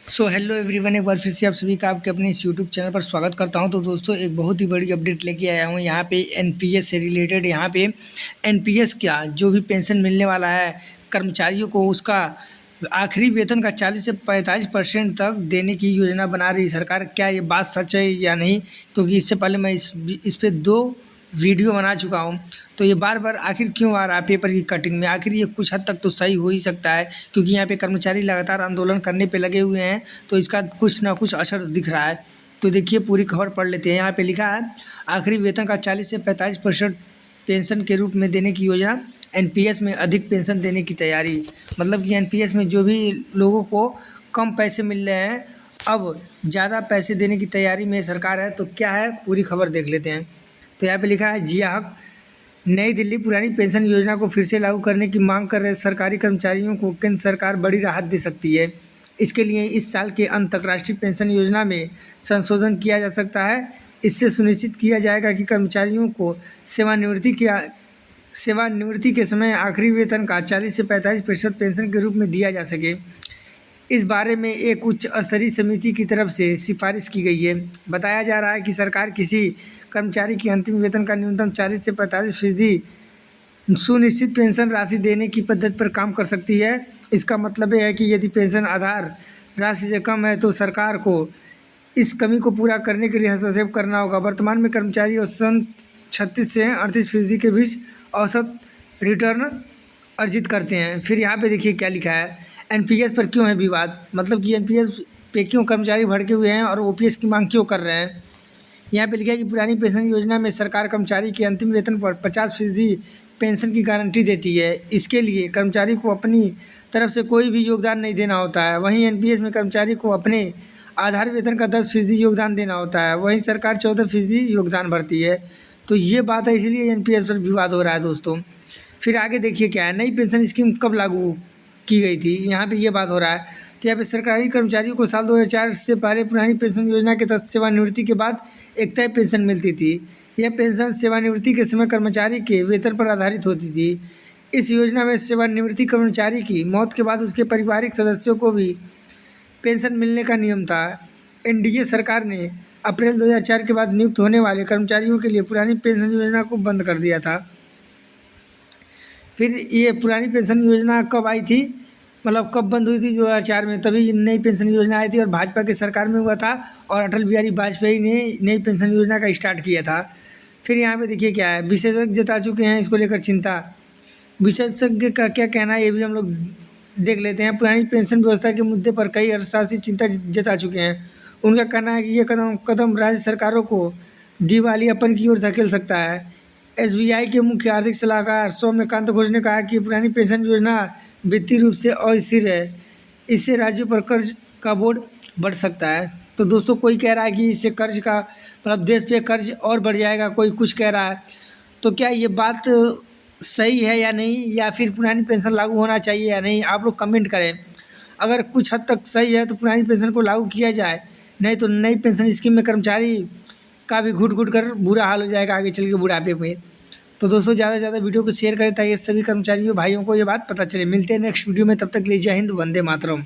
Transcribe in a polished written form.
So hello everyone, एक बार फिर से आप सभी का आपके अपने इस यूट्यूब चैनल पर स्वागत करता हूं। तो दोस्तों, एक बहुत ही बड़ी अपडेट लेके आया हूं यहाँ पे एनपीएस से रिलेटेड। यहाँ पे एनपीएस क्या, जो भी पेंशन मिलने वाला है कर्मचारियों को, उसका आखिरी वेतन का 40 से 45% तक देने की योजना बना रही सरकार। क्या ये बात सच है या नहीं? क्योंकि इससे पहले मैं इस पे 2 वीडियो बना चुका हूँ। तो ये बार बार आखिर क्यों आ रहा है पेपर की कटिंग में? आखिर ये कुछ हद तक तो सही हो ही सकता है, क्योंकि यहाँ पे कर्मचारी लगातार आंदोलन करने पे लगे हुए हैं, तो इसका कुछ ना कुछ असर दिख रहा है। तो देखिए, पूरी खबर पढ़ लेते हैं। यहाँ पे लिखा है, आखिरी वेतन का 40 से 45% पेंशन के रूप में देने की योजना, एनपीएस में अधिक पेंशन देने की तैयारी। मतलब कि एनपीएस में जो भी लोगों को कम पैसे मिल रहे हैं, अब ज़्यादा पैसे देने की तैयारी में सरकार है। तो क्या है, पूरी खबर देख लेते हैं। तो यहाँ पे लिखा है, जिया हक, नई दिल्ली पुरानी पेंशन योजना को फिर से लागू करने की मांग कर रहे सरकारी कर्मचारियों को केंद्र सरकार बड़ी राहत दे सकती है। इसके लिए इस साल के अंत तक राष्ट्रीय पेंशन योजना में संशोधन किया जा सकता है। इससे सुनिश्चित किया जाएगा कि कर्मचारियों को सेवानिवृत्ति के समय आखिरी वेतन का 40 से 45% पेंशन के रूप में दिया जा सके। इस बारे में एक उच्च स्तरीय समिति की तरफ से सिफारिश की गई है। बताया जा रहा है कि सरकार किसी कर्मचारी की अंतिम वेतन का न्यूनतम 40 से 45% सुनिश्चित पेंशन राशि देने की पद्धति पर काम कर सकती है। इसका मतलब यह है कि यदि पेंशन आधार राशि से कम है तो सरकार को इस कमी को पूरा करने के लिए हस्तक्षेप करना होगा। वर्तमान में कर्मचारी औसतन 36 से 38% के बीच औसत रिटर्न अर्जित करते हैं। फिर यहाँ पे देखिए क्या लिखा है, एनपीएस पर क्यों है विवाद। मतलब कि एनपीएस पे क्यों कर्मचारी भड़के हुए हैं और ओपीएस की मांग क्यों कर रहे हैं। यहाँ पे लिखा है कि पुरानी पेंशन योजना में सरकार कर्मचारी के अंतिम वेतन पर 50% पेंशन की गारंटी देती है। इसके लिए कर्मचारी को अपनी तरफ से कोई भी योगदान नहीं देना होता है। वहीं एनपीएस में कर्मचारी को अपने आधार वेतन का 10% योगदान देना होता है। वहीं सरकार 14% योगदान भरती है। तो ये बात है, इसलिए एनपीएस पर विवाद हो रहा है दोस्तों। फिर आगे देखिए क्या है, नई पेंशन स्कीम कब लागू की गई थी, यहाँ पे ये बात हो रहा है। तो यहाँ पे सरकारी कर्मचारियों को साल 2004 से पहले पुरानी पेंशन योजना के तहत सेवानिवृत्ति के बाद एक तय पेंशन मिलती थी। यह पेंशन सेवानिवृत्ति के समय कर्मचारी के वेतन पर आधारित होती थी। इस योजना में सेवानिवृत्ति कर्मचारी की मौत के बाद उसके पारिवारिक सदस्यों को भी पेंशन मिलने का नियम था। एनडीए सरकार ने अप्रैल 2004 के बाद नियुक्त होने वाले कर्मचारियों के लिए पुरानी पेंशन योजना को बंद कर दिया था। फिर ये पुरानी पेंशन योजना कब आई थी, मतलब कब बंद हुई थी? 2004 में, तभी नई पेंशन योजना आई थी और भाजपा की सरकार में हुआ था और अटल बिहारी वाजपेयी ने नई पेंशन योजना का स्टार्ट किया था। फिर यहाँ पे देखिए क्या है, विशेषज्ञ जता चुके हैं इसको लेकर चिंता। विशेषज्ञ का क्या कहना है, ये भी हम लोग देख लेते हैं। पुरानी पेंशन व्यवस्था के मुद्दे पर कई अर्थशास्त्री चिंता जता चुके हैं। उनका कहना है कि ये कदम राज्य सरकारों को दिवालियापन की ओर धकेल सकता है। एसबीआई के मुख्य आर्थिक सलाहकार सौम्यकांत घोष ने कहा कि पुरानी पेंशन योजना वित्तीय रूप से अस्थिर है। इससे राज्यों पर कर्ज का बोझ बढ़ सकता है। तो दोस्तों, कोई कह रहा है कि इससे कर्ज का मतलब देश पे कर्ज और बढ़ जाएगा, कोई कुछ कह रहा है। तो क्या ये बात सही है या नहीं, या फिर पुरानी पेंशन लागू होना चाहिए या नहीं, आप लोग कमेंट करें। अगर कुछ हद तक सही है तो पुरानी पेंशन को लागू किया जाए, नहीं तो नई पेंशन स्कीम में कर्मचारी का भी घुट घुट कर बुरा हाल हो जाएगा आगे चल के बुढ़ापे में। तो दोस्तों, ज़्यादा से ज़्यादा वीडियो को शेयर करें ताकि सभी कर्मचारियों भाइयों को ये बात पता चले। मिलते हैं नेक्स्ट वीडियो में, तब तक के लिए जय हिंद, वंदे मातरम।